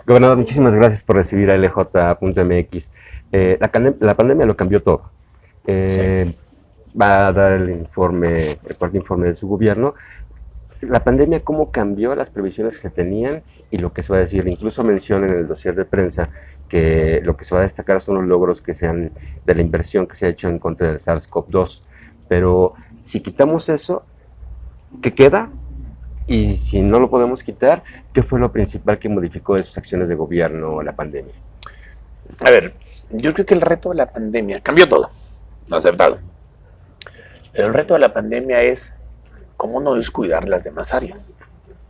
Gobernador, muchísimas gracias por recibir a LJ.mx. La pandemia lo cambió todo. Sí. Va a dar el cuarto informe de su gobierno. La pandemia, ¿cómo cambió las previsiones que se tenían y lo que se va a decir? Incluso menciona en el dossier de prensa que lo que se va a destacar son los logros que sean de la inversión que se ha hecho en contra del SARS-CoV-2. Pero si quitamos eso, ¿qué queda? Y si no lo podemos quitar, ¿qué fue lo principal que modificó de sus acciones de gobierno la pandemia? A ver, yo creo que el reto de la pandemia cambió todo, lo aceptado. Pero el reto de la pandemia es cómo no descuidar las demás áreas.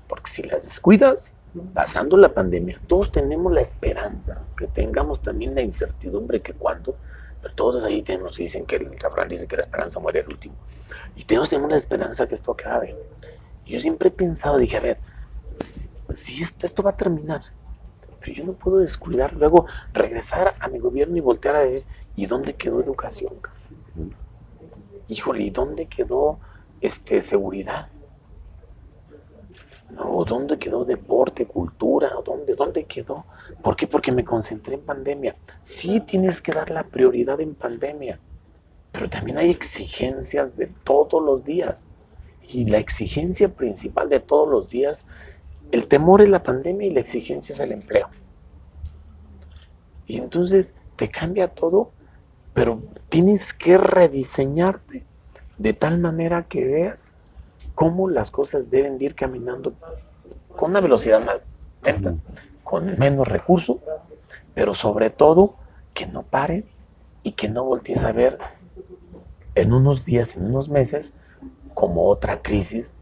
Porque si las descuidas, pasando la pandemia, todos tenemos la esperanza, que tengamos también la incertidumbre que cuando, pero todos ahí nos dicen que el refrán dice que la esperanza muere al último. Y todos tenemos la esperanza que esto acabe. Y yo siempre he pensado, dije, a ver, si esto va a terminar, pero yo no puedo descuidar, luego regresar a mi gobierno y voltear a decir, ¿y dónde quedó educación? Híjole, ¿y dónde quedó seguridad? ¿No? ¿Dónde quedó deporte, cultura? ¿Dónde quedó? ¿Por qué? Porque me concentré en pandemia. Sí tienes que dar la prioridad en pandemia, pero también hay exigencias de todos los días. Y la exigencia principal de todos los días, el temor es la pandemia y la exigencia es el empleo. Y entonces te cambia todo, pero tienes que rediseñarte de tal manera que veas cómo las cosas deben de ir caminando con una velocidad más lenta, con menos recursos, pero sobre todo que no paren y que no voltees a ver en unos días, en unos meses, como otra crisis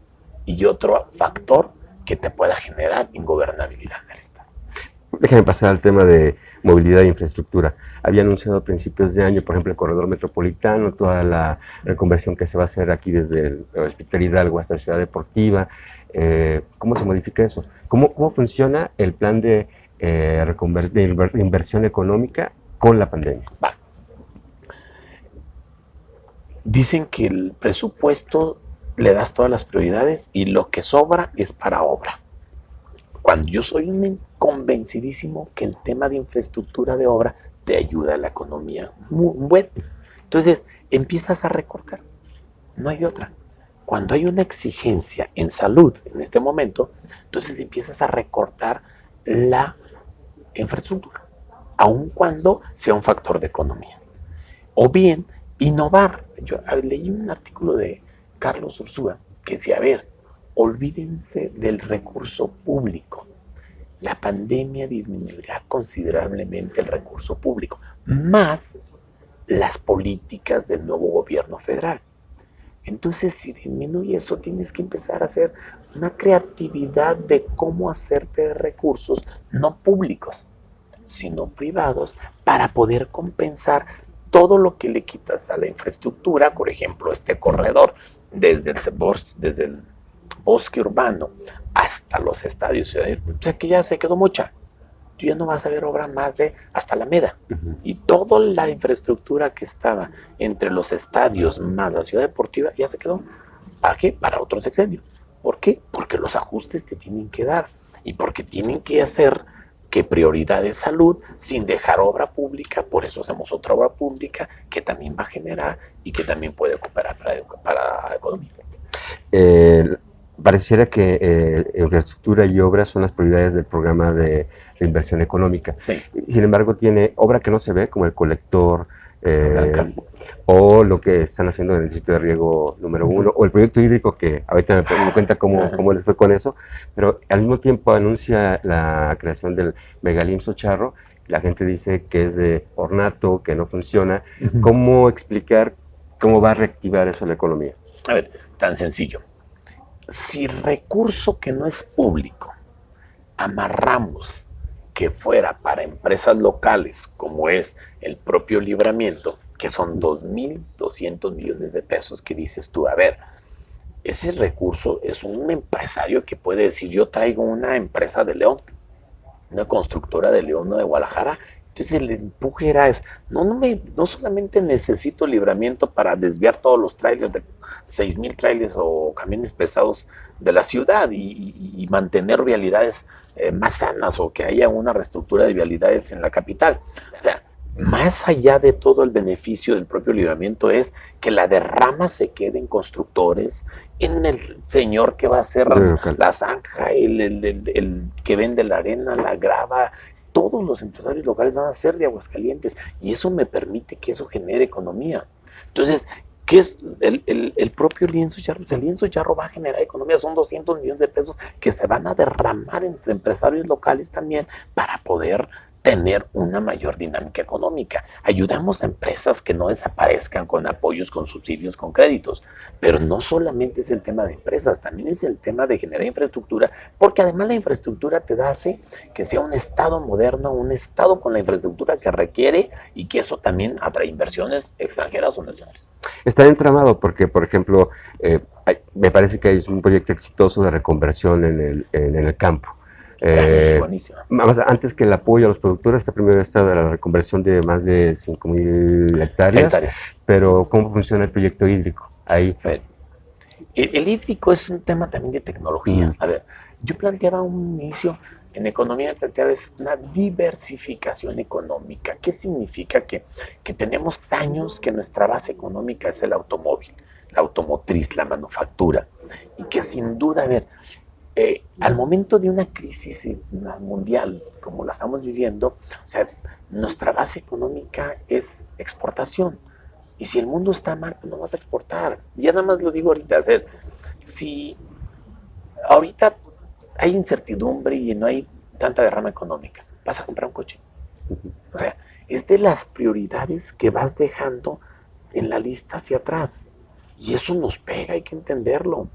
y otro factor que te pueda generar ingobernabilidad en el Estado. Déjame pasar al tema de movilidad e infraestructura. Había anunciado a principios de año, por ejemplo, el corredor metropolitano, toda la reconversión que se va a hacer aquí desde el Hospital Hidalgo hasta Ciudad Deportiva. ¿Cómo se modifica eso? ¿Cómo funciona el plan de inversión económica con la pandemia? Va. Dicen que el presupuesto le das todas las prioridades y lo que sobra es para obra. Cuando yo soy un convencidísimo que el tema de infraestructura de obra te ayuda a la economía. Muy bueno. Entonces empiezas a recortar. No hay de otra. Cuando hay una exigencia en salud en este momento, entonces empiezas a recortar la infraestructura, aun cuando sea un factor de economía. O bien, innovar. Yo leí un artículo de Carlos Ursúa que decía, a ver, olvídense del recurso público. La pandemia disminuirá considerablemente el recurso público, más las políticas del nuevo gobierno federal. Entonces, si disminuye eso, tienes que empezar a hacer una creatividad de cómo hacerte recursos no públicos, sino privados, para poder compensar todo lo que le quitas a la infraestructura, por ejemplo, este corredor desde el bosque urbano hasta los estadios, o sea que ya se quedó mucha. Tú ya no vas a ver obra más de hasta Alameda. Y toda la infraestructura que estaba entre los estadios más la ciudad deportiva ya se quedó. ¿Para qué? Para otro sexenio. ¿Por qué? Porque los ajustes te tienen que dar y porque tienen que hacer que prioridad es salud sin dejar obra pública. Por eso hacemos otra obra pública que también va a generar y que también puede cooperar para la economía. Pareciera que infraestructura y obras son las prioridades del programa de inversión económica. Sí. Sin embargo, tiene obra que no se ve, como el colector, o lo que están haciendo en el sitio de riego número 1, o el proyecto hídrico, que ahorita me cuenta cómo les fue con eso, pero al mismo tiempo anuncia la creación del Megalimso Charro. La gente dice que es de ornato, que no funciona. ¿Cómo explicar cómo va a reactivar eso la economía? A ver, tan sencillo. Si recurso que no es público amarramos que fuera para empresas locales, como es el propio Libramiento, que son 2.200 millones de pesos, que dices tú, a ver, ese recurso es un empresario que puede decir, yo traigo una empresa de León, una constructora de León o de Guadalajara. Entonces el empuje era no solamente necesito Libramiento para desviar todos los trailers, de 6,000 trailers o camiones pesados de la ciudad y mantener vialidades más sanas o que haya una reestructura de vialidades en la capital. O sea, más allá de todo el beneficio del propio libramiento es que la derrama se quede en constructores, en el señor que va a hacer la zanja, el que vende la arena, la grava. Todos los empresarios locales van a ser de Aguascalientes y eso me permite que eso genere economía. Entonces, ¿qué es el propio lienzo charro? El lienzo charro va a generar economía, son 200 millones de pesos que se van a derramar entre empresarios locales también para poder tener una mayor dinámica económica. Ayudamos a empresas que no desaparezcan con apoyos, con subsidios, con créditos. Pero no solamente es el tema de empresas, también es el tema de generar infraestructura, porque además la infraestructura te hace que sea un Estado moderno, un Estado con la infraestructura que requiere y que eso también atrae inversiones extranjeras o nacionales. Está entramado porque, por ejemplo, me parece que hay un proyecto exitoso de reconversión en el campo. Antes que el apoyo a los productores, primero está la reconversión de más de 5,000 hectáreas, pero ¿cómo funciona el proyecto hídrico? Ahí. El hídrico es un tema también de tecnología. A ver, yo planteaba un inicio, en economía planteaba es una diversificación económica. ¿Qué significa? Que tenemos años que nuestra base económica es el automóvil, la automotriz, la manufactura, y que sin duda, a ver, al momento de una crisis mundial como la estamos viviendo, o sea, nuestra base económica es exportación. Y si el mundo está mal, pues no vas a exportar. Ya nada más lo digo ahorita, si ahorita hay incertidumbre y no hay tanta derrama económica, vas a comprar un coche. O sea, es de las prioridades que vas dejando en la lista hacia atrás. Y eso nos pega, hay que entenderlo.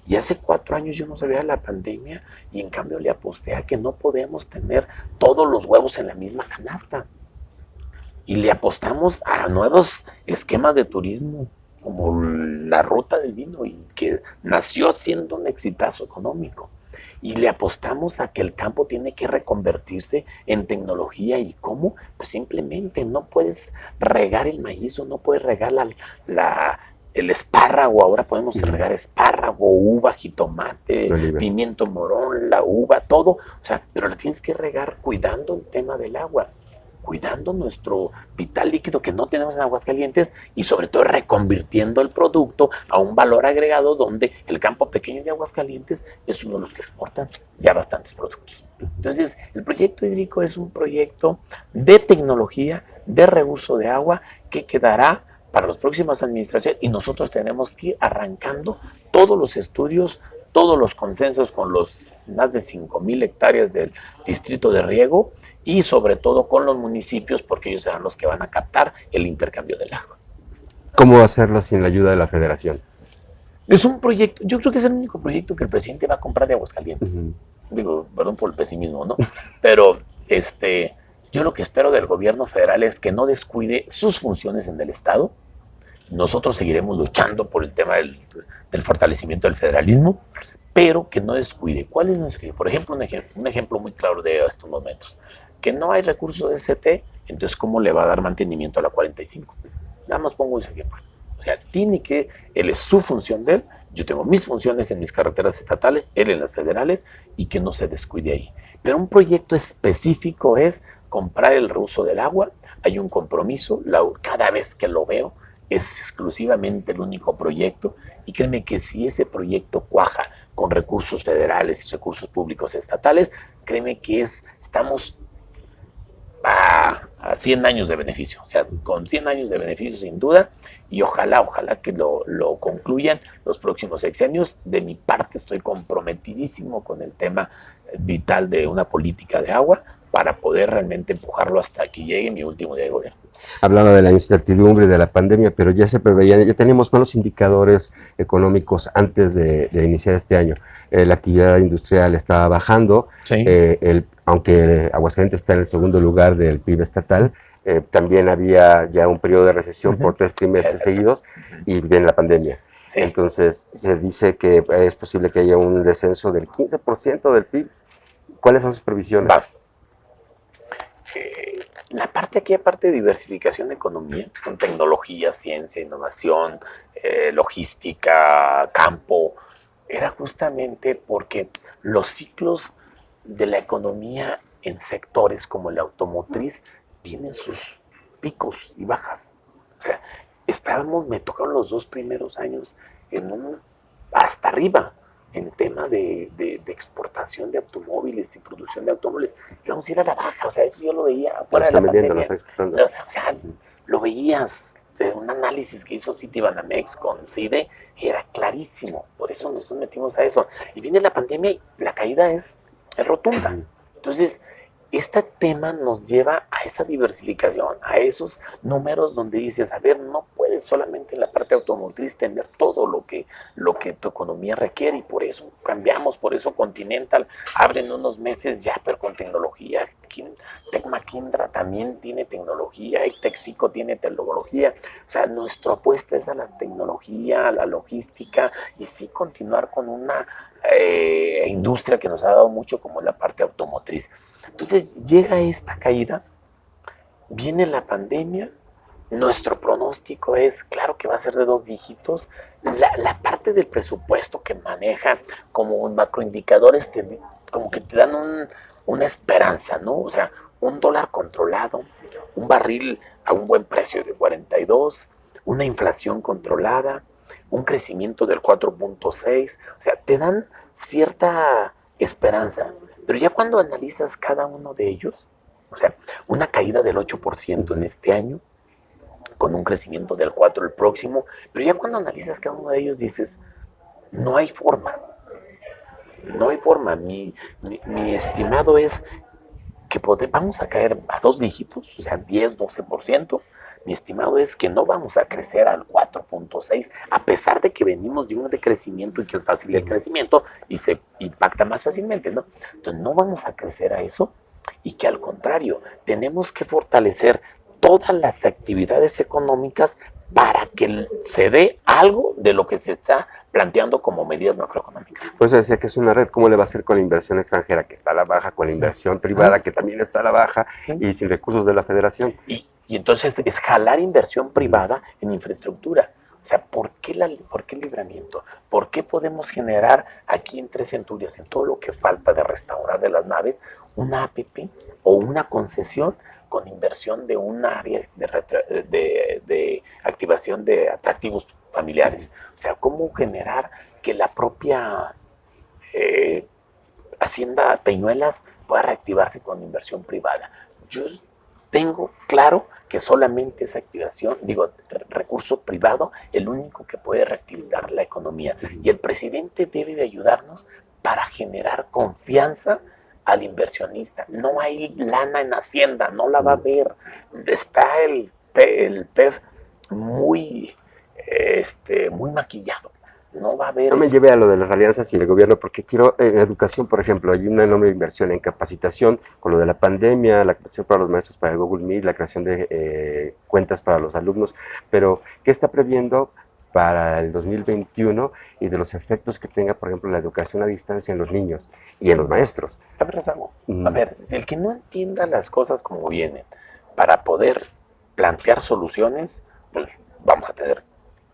Y hace 4 años yo no sabía la pandemia y en cambio le aposté a que no podemos tener todos los huevos en la misma canasta. Y le apostamos a nuevos esquemas de turismo, como la ruta del vino, y que nació siendo un exitazo económico. Y le apostamos a que el campo tiene que reconvertirse en tecnología. ¿Y cómo? Pues simplemente no puedes regar el maíz o no puedes regar el espárrago. Ahora podemos regar espárrago, uva, jitomate, pimiento morón, la uva, todo. O sea, pero la tienes que regar cuidando el tema del agua, cuidando nuestro vital líquido que no tenemos en Aguascalientes y sobre todo reconvirtiendo el producto a un valor agregado donde el campo pequeño de Aguascalientes es uno de los que exportan ya bastantes productos. Entonces, el proyecto hídrico es un proyecto de tecnología, de reuso de agua que quedará para las próximas administraciones y nosotros tenemos que ir arrancando todos los estudios, todos los consensos con los más de 5,000 hectáreas del distrito de riego y sobre todo con los municipios, porque ellos serán los que van a captar el intercambio del agua. ¿Cómo hacerlo sin la ayuda de la federación? Es un proyecto, yo creo que es el único proyecto que el presidente va a comprar de Aguascalientes. Digo, perdón por el pesimismo, ¿no? Pero yo lo que espero del gobierno federal es que no descuide sus funciones en el Estado. Nosotros seguiremos luchando por el tema del fortalecimiento del federalismo, pero que no descuide. ¿Cuál es nuestro? Por ejemplo, un ejemplo muy claro de estos momentos. Que no hay recursos de ST, entonces ¿cómo le va a dar mantenimiento a la 45? Nada más pongo ese ejemplo. O sea, él es su función de él, yo tengo mis funciones en mis carreteras estatales, él en las federales, y que no se descuide ahí. Pero un proyecto específico es comprar el reuso del agua, hay un compromiso, cada vez que lo veo, es exclusivamente el único proyecto, y créeme que si ese proyecto cuaja con recursos federales y recursos públicos estatales, créeme que estamos a 100 años de beneficio, o sea, con 100 años de beneficio sin duda, y ojalá que lo concluyan los próximos sexenios. De mi parte estoy comprometidísimo con el tema vital de una política de agua para poder realmente empujarlo hasta que llegue mi último día de gobierno. Hablaba de la incertidumbre de la pandemia, pero ya se preveía, ya teníamos malos indicadores económicos antes de iniciar este año. La actividad industrial estaba bajando, sí. Aunque Aguascalientes está en el segundo lugar del PIB estatal, también había ya un periodo de recesión por 3 trimestres seguidos y viene la pandemia. Sí. Entonces se dice que es posible que haya un descenso del 15% del PIB. ¿Cuáles son sus previsiones? Aquella parte de diversificación de economía, con tecnología, ciencia, innovación, logística, campo, era justamente porque los ciclos de la economía en sectores como la automotriz tienen sus picos y bajas. O sea, me tocaron los 2 primeros años hasta arriba en tema de exportación de automóviles y producción de automóviles. Íbamos a ir a la baja, o sea, eso yo lo veía fuera de la pandemia. O sea, lo veías. Un análisis que hizo Citibanamex con CIDE era clarísimo, por eso nosotros metimos a eso. Y viene la pandemia y la caída es rotunda. Entonces, este tema nos lleva a esa diversificación, a esos números donde dices, a ver, no puedes solamente en la parte automotriz tener todo lo que tu economía requiere, y por eso cambiamos, por eso Continental abre en unos meses ya, pero con tecnología. Tec Mahindra también tiene tecnología, y Texico tiene tecnología. O sea, nuestra apuesta es a la tecnología, a la logística, y sí continuar con una industria que nos ha dado mucho como la parte automotriz. Entonces llega esta caída, viene la pandemia, nuestro pronóstico es, claro que va a ser de 2 dígitos, la parte del presupuesto que maneja como macroindicadores como que te dan una esperanza, ¿no? O sea, un dólar controlado, un barril a un buen precio de 42, una inflación controlada, un crecimiento del 4.6, o sea, te dan cierta esperanza. Pero ya cuando analizas cada uno de ellos, o sea, una caída del 8% en este año, con un crecimiento del 4% el próximo, pero ya cuando analizas cada uno de ellos dices, no hay forma. No hay forma. Mi estimado es que vamos a caer a 2 dígitos, o sea, 10, 12%. Mi estimado es que no vamos a crecer al 4.6, a pesar de que venimos de un decrecimiento y que es fácil el crecimiento y se impacta más fácilmente, ¿no? Entonces no vamos a crecer a eso, y que al contrario, tenemos que fortalecer todas las actividades económicas para que se dé algo de lo que se está planteando como medidas macroeconómicas. Por eso decía que es una red. ¿Cómo le va a hacer con la inversión extranjera, que está a la baja, con la inversión privada, que también está a la baja, y sin recursos de la federación? Y entonces es jalar inversión privada en infraestructura. O sea, ¿por qué el libramiento? ¿Por qué podemos generar aquí en 3 Centurias, en todo lo que falta de restaurar de las naves, una APP o una concesión con inversión de un área de activación de atractivos familiares? O sea, ¿cómo generar que la propia Hacienda Peñuelas pueda reactivarse con inversión privada? Yo tengo claro que solamente esa activación, recurso privado, el único que puede reactivar la economía. Y el presidente debe de ayudarnos para generar confianza al inversionista. No hay lana en Hacienda, no la va a ver. Está el PEF muy maquillado. No va a haber. No me lleve a lo de las alianzas y el gobierno, porque quiero, en educación, por ejemplo, hay una enorme inversión en capacitación con lo de la pandemia, la capacitación para los maestros para el Google Meet, la creación de cuentas para los alumnos, pero ¿qué está previendo para el 2021 y de los efectos que tenga, por ejemplo, la educación a distancia en los niños y en los maestros? A ver, Razago, a ver, el que no entienda las cosas como vienen para poder plantear soluciones, pues vamos a tener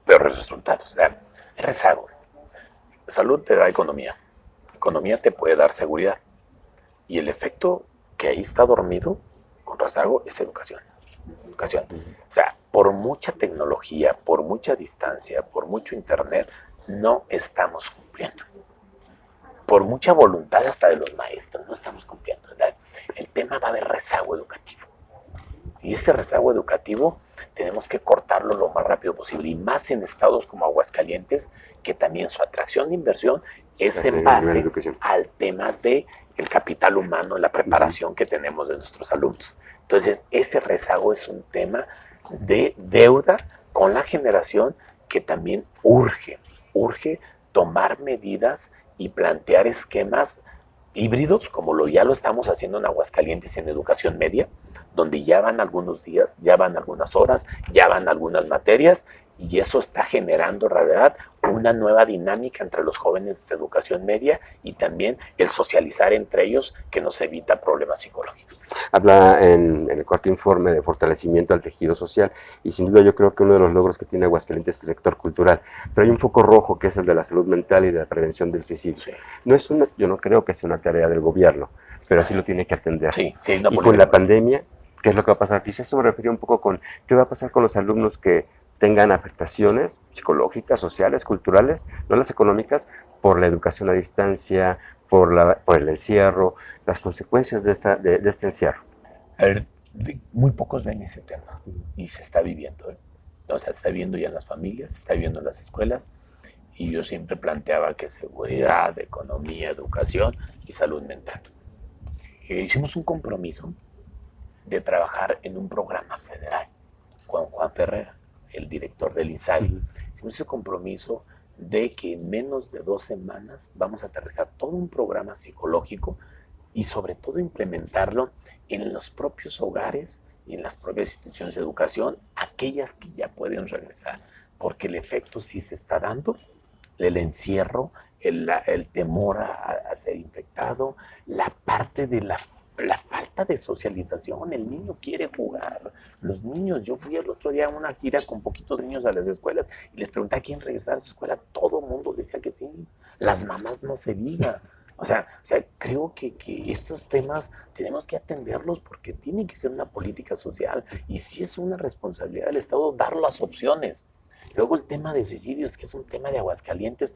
peores resultados. O sea, rezago. Salud te da economía. Economía te puede dar seguridad. Y el efecto que ahí está dormido con rezago es educación. Educación. O sea, por mucha tecnología, por mucha distancia, por mucho internet, no estamos cumpliendo. Por mucha voluntad hasta de los maestros, no estamos cumpliendo, ¿verdad? El tema va a haber rezago educativo. Y ese rezago educativo tenemos que cortarlo lo más rápido posible, y más en estados como Aguascalientes, que también su atracción de inversión es en base al tema del capital humano, la preparación que tenemos de nuestros alumnos. Entonces, ese rezago es un tema de deuda con la generación que también urge tomar medidas y plantear esquemas híbridos, como ya lo estamos haciendo en Aguascalientes en educación media, donde ya van algunos días, ya van algunas horas, ya van algunas materias, y eso está generando en realidad una nueva dinámica entre los jóvenes de educación media y también el socializar entre ellos que nos evita problemas psicológicos. Habla en el cuarto informe de fortalecimiento al tejido social y sin duda yo creo que uno de los logros que tiene Aguascalientes es el sector cultural, pero hay un foco rojo que es el de la salud mental y de la prevención del suicidio. Sí. Yo no creo que sea una tarea del gobierno, pero sí lo tiene que atender. Sí, sí, y con la pandemia, ¿qué es lo que va a pasar? Quizás eso me refería un poco con qué va a pasar con los alumnos que tengan afectaciones psicológicas, sociales, culturales, no las económicas, por la educación a distancia, por el encierro, las consecuencias de este encierro. A ver, muy pocos ven ese tema y se está viviendo. O sea, se está viviendo ya en las familias, se está viviendo en las escuelas y yo siempre planteaba que seguridad, economía, educación y salud mental. Hicimos un compromiso de trabajar en un programa federal con Juan Ferrera, el director del INSABI. Hicimos ese compromiso de que en menos de 2 semanas vamos a aterrizar todo un programa psicológico y sobre todo implementarlo en los propios hogares y en las propias instituciones de educación, aquellas que ya pueden regresar, porque el efecto sí se está dando, el encierro, el temor a ser infectado, la parte de la falta de socialización, el niño quiere jugar, los niños, yo fui el otro día a una gira con poquitos niños a las escuelas y les pregunté a quién regresar a su escuela, todo el mundo decía que sí, las mamás no se digan. O sea, creo que estos temas tenemos que atenderlos porque tiene que ser una política social y sí es una responsabilidad del Estado dar las opciones. Luego el tema de suicidios, que es un tema de Aguascalientes,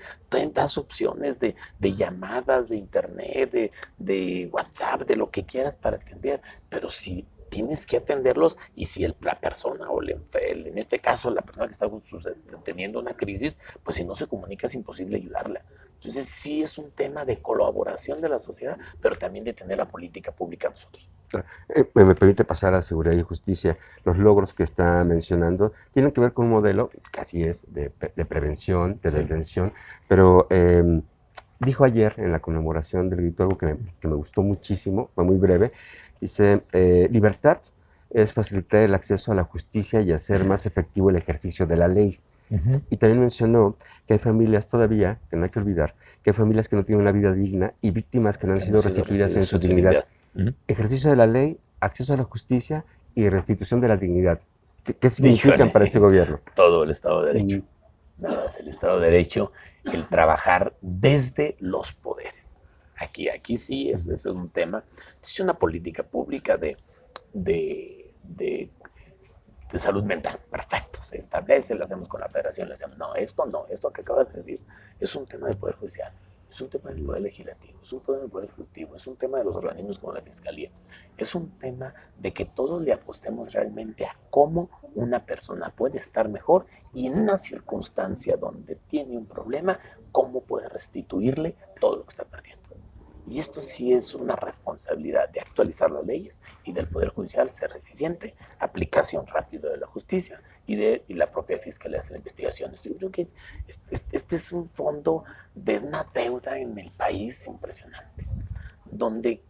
das opciones de llamadas, de internet, de WhatsApp, de lo que quieras para atender, pero si tienes que atenderlos y si la persona o en este caso la persona que está teniendo una crisis, pues si no se comunica es imposible ayudarla. Entonces sí es un tema de colaboración de la sociedad, pero también de tener la política pública nosotros. Me permite pasar a seguridad y justicia. Los logros que está mencionando tienen que ver con un modelo que así es de prevención, de detención, pero dijo ayer en la conmemoración del grito algo que me gustó muchísimo, fue muy breve. Dice, libertad es facilitar el acceso a la justicia y hacer más efectivo el ejercicio de la ley. Y también mencionó que hay familias todavía, que no hay que olvidar, que hay familias que no tienen una vida digna y víctimas que no han sido restituidas en su dignidad. Ejercicio de la ley, acceso a la justicia y restitución de la dignidad. ¿Qué significan para este gobierno? Todo el Estado de Derecho. Nada más el Estado de Derecho, el trabajar desde los poderes. Aquí sí, ese es un tema. Es una política pública de salud mental. Perfecto, se establece, lo hacemos con la federación, lo hacemos. No, esto que acabas de decir es un tema del Poder Judicial, es un tema del Poder Legislativo, es un tema del Poder Ejecutivo, es un tema de los organismos como la Fiscalía. Es un tema de que todos le apostemos realmente a cómo una persona puede estar mejor y en una circunstancia donde tiene un problema, cómo puede restituirle todo lo que está perdiendo. Y esto sí es una responsabilidad de actualizar las leyes y del Poder Judicial ser eficiente, aplicación rápida de la justicia y la propia Fiscalía hacer investigaciones. Yo creo que este es un fondo de una deuda en el país impresionante, donde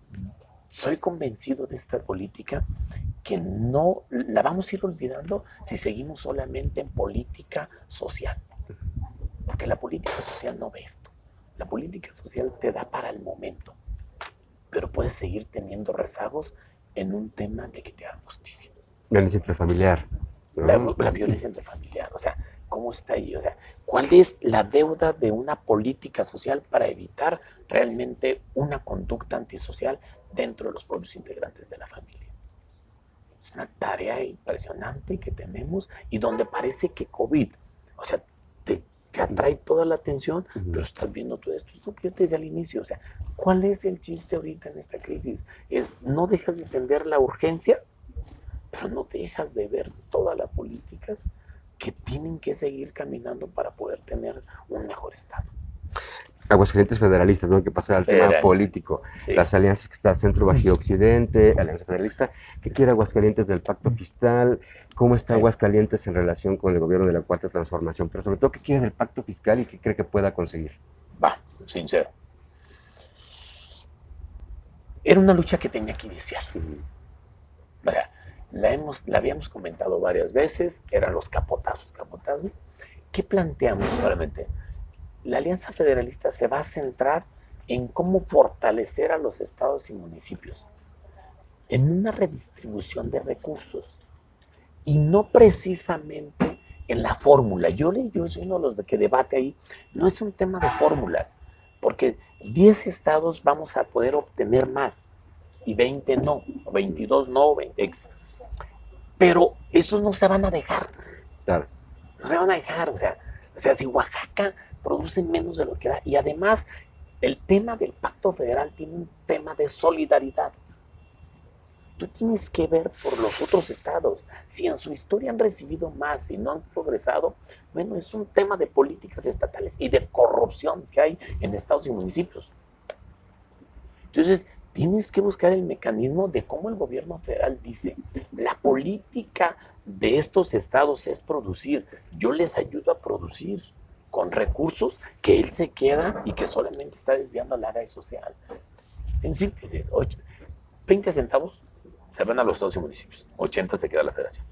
soy convencido de esta política que no la vamos a ir olvidando si seguimos solamente en política social, porque la política social no ve esto. La política social te da para el momento, pero puedes seguir teniendo rezagos en un tema de que te hagan justicia. Violencia intrafamiliar. La violencia intrafamiliar, o sea, ¿cómo está ahí? O sea, ¿cuál es la deuda de una política social para evitar realmente una conducta antisocial dentro de los propios integrantes de la familia? Es una tarea impresionante que tenemos y donde parece que COVID, o sea, te atrae toda la atención, pero estás viendo todo esto desde el inicio. O sea, ¿cuál es el chiste ahorita en esta crisis? No dejas de entender la urgencia, pero no dejas de ver todas las políticas que tienen que seguir caminando para poder tener un mejor Estado. Aguascalientes federalistas, ¿no? Que pasa al tema político. Sí. Las alianzas que está Centro Bajío Occidente, Alianza Federalista. ¿Qué quiere Aguascalientes del Pacto Fiscal? ¿Cómo está Aguascalientes en relación con el gobierno de la Cuarta Transformación? Pero sobre todo, ¿qué quiere del Pacto Fiscal y qué cree que pueda conseguir? Sincero. Era una lucha que tenía que iniciar. La habíamos comentado varias veces, eran los capotazos. ¿Qué planteamos solamente? la Alianza Federalista se va a centrar en cómo fortalecer a los estados y municipios, en una redistribución de recursos y no precisamente en la fórmula. Yo soy uno de los que debate ahí, no es un tema de fórmulas, porque 10 estados vamos a poder obtener más y 20 no, o 22 no, 20 pero esos no se van a dejar. Claro. No se van a dejar, o sea, si Oaxaca produce menos de lo que da, y además el tema del pacto federal tiene un tema de solidaridad. Tú tienes que ver por los otros estados. Si en su historia han recibido más y no han progresado, bueno, es un tema de políticas estatales y de corrupción que hay en estados y municipios. Entonces, tienes que buscar el mecanismo de cómo el gobierno federal dice, la política de estos estados es producir. Yo les ayudo a producir con recursos que él se queda y que solamente está desviando al área social. En síntesis, 20 centavos se van a los estados y municipios, 80 se queda la federación.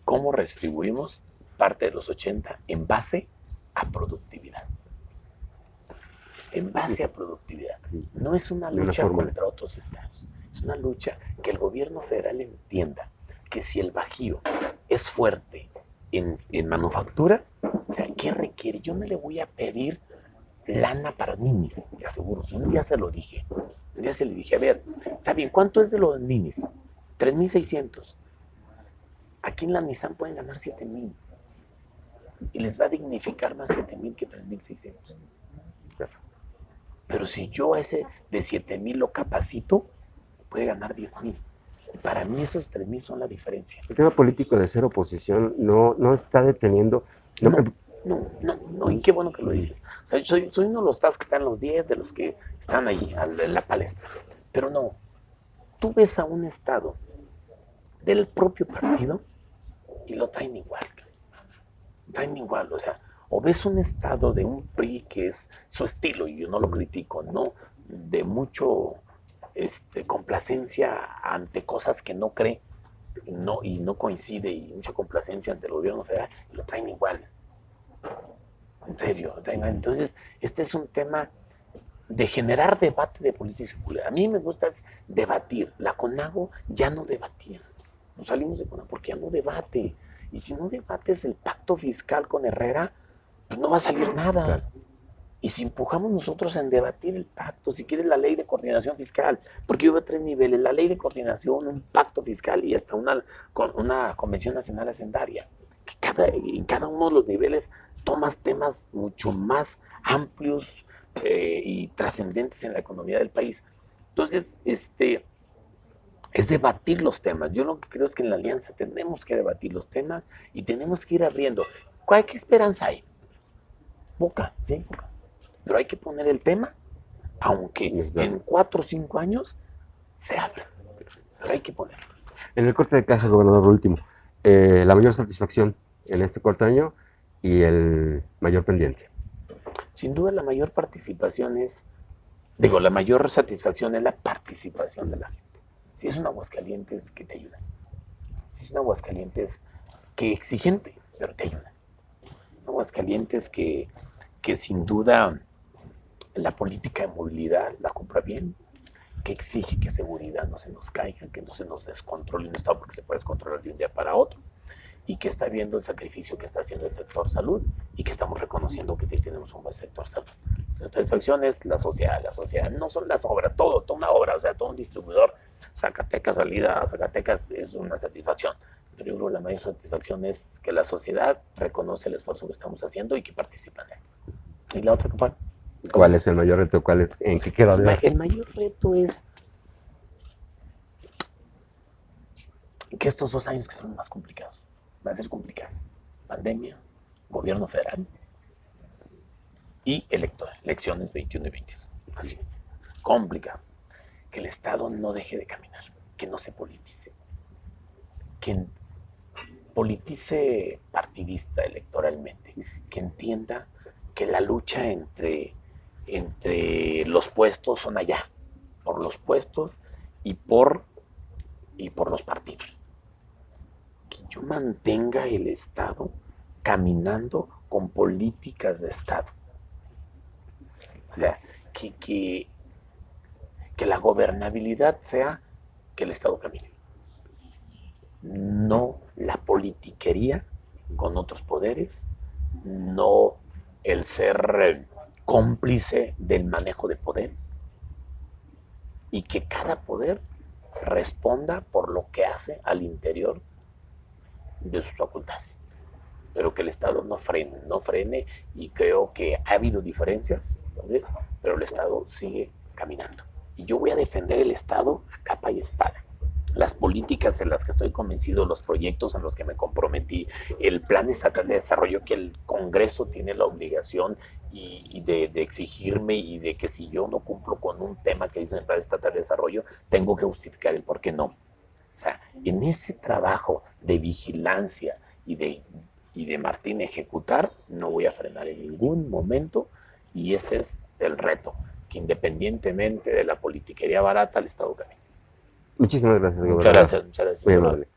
¿Cómo redistribuimos parte de los 80 en base a productividad? En base a productividad. No es una lucha contra otros estados, es una lucha que el gobierno federal entienda que si el Bajío es fuerte en manufactura, o sea, ¿qué requiere? Yo no le voy a pedir lana para ninis, te aseguro. Un día se lo dije. Un día se le dije, a ver, ¿saben cuánto es de los ninis? 3,600. Aquí en la Nissan pueden ganar 7,000. Y les va a dignificar más 7,000 que 3,600. Pero si yo a ese de 7,000 lo capacito, puede ganar 10,000. Y para mí esos 3,000 son la diferencia. El tema político de ser oposición no está deteniendo. No, y qué bueno que lo dices. O sea, soy uno de los estados que están en los 10, de los que están ahí, en la palestra. Pero no, tú ves a un estado del propio partido y lo traen igual. O sea, o ves un estado de un PRI que es su estilo, y yo no lo critico, no, de mucho complacencia ante cosas que no cree, y no coincide, y mucha complacencia ante el gobierno federal, y lo traen igual. En serio. Entonces, este es un tema de generar debate de política pública. A mí me gusta debatir. La CONAGO ya no debatía. Nos salimos de CONAGO porque ya no debate. Y si no debates el pacto fiscal con Herrera, pues no va a salir nada. Claro. Y si empujamos nosotros en debatir el pacto, si quieres la ley de coordinación fiscal, porque yo veo 3 niveles, la ley de coordinación, un pacto fiscal y hasta una convención nacional hacendaria, que en cada uno de los niveles tomas temas mucho más amplios y trascendentes en la economía del país. Entonces, es debatir los temas. Yo lo que creo es que en la alianza tenemos que debatir los temas y tenemos que ir abriendo. ¿Qué esperanza hay? Poca, sí, poca. Pero hay que poner el tema, aunque en 4 o 5 años se abra. Pero hay que ponerlo. En el corte de caja, gobernador, último, la mayor satisfacción en este cuarto año y el mayor pendiente. Sin duda la mayor participación la mayor satisfacción es la participación de la gente. Si es un Aguascalientes que te ayuda, si es un Aguascalientes que exigente, pero te ayuda. Un Aguascalientes que sin duda la política de movilidad la compra bien, que exige que seguridad no se nos caiga, que no se nos descontrole un estado porque se puede descontrolar de un día para otro, y que está viendo el sacrificio que está haciendo el sector salud y que estamos reconociendo que tenemos un buen sector salud. La satisfacción es la sociedad, no son las obras, toda una obra, o sea, todo un distribuidor, Zacatecas, salida a Zacatecas es una satisfacción, pero yo creo que la mayor satisfacción es que la sociedad reconoce el esfuerzo que estamos haciendo y que participa en él. ¿Y la otra cuál? ¿Cuál es el mayor reto? ¿En qué queda hablar? El mayor reto es que estos 2 años que son más complicados, van a ser complicados. Pandemia, gobierno federal y elecciones 21 y 22. Así, complicado. Que el Estado no deje de caminar, que no se politice. Que politice partidista electoralmente, que entienda que la lucha entre los puestos son allá, por los puestos y por los partidos. Que yo mantenga el Estado caminando con políticas de Estado. O sea, que la gobernabilidad sea que el Estado camine. No la politiquería con otros poderes, no el ser cómplice del manejo de poderes, y que cada poder responda por lo que hace al interior de sus facultades, pero que el Estado no frene, y creo que ha habido diferencias, ¿vale? Pero el Estado sigue caminando. Y yo voy a defender el Estado a capa y espada. Las políticas en las que estoy convencido, los proyectos en los que me comprometí, el plan estatal de desarrollo que el Congreso tiene la obligación y de exigirme, y de que si yo no cumplo con un tema que dice el plan estatal de desarrollo, tengo que justificar el por qué no. O sea, en ese trabajo de vigilancia y de Martín ejecutar, no voy a frenar en ningún momento, y ese es el reto, que independientemente de la politiquería barata, el Estado camina. Muchísimas gracias, Muchas gobernador. gracias, muchas gracias. Muy amable.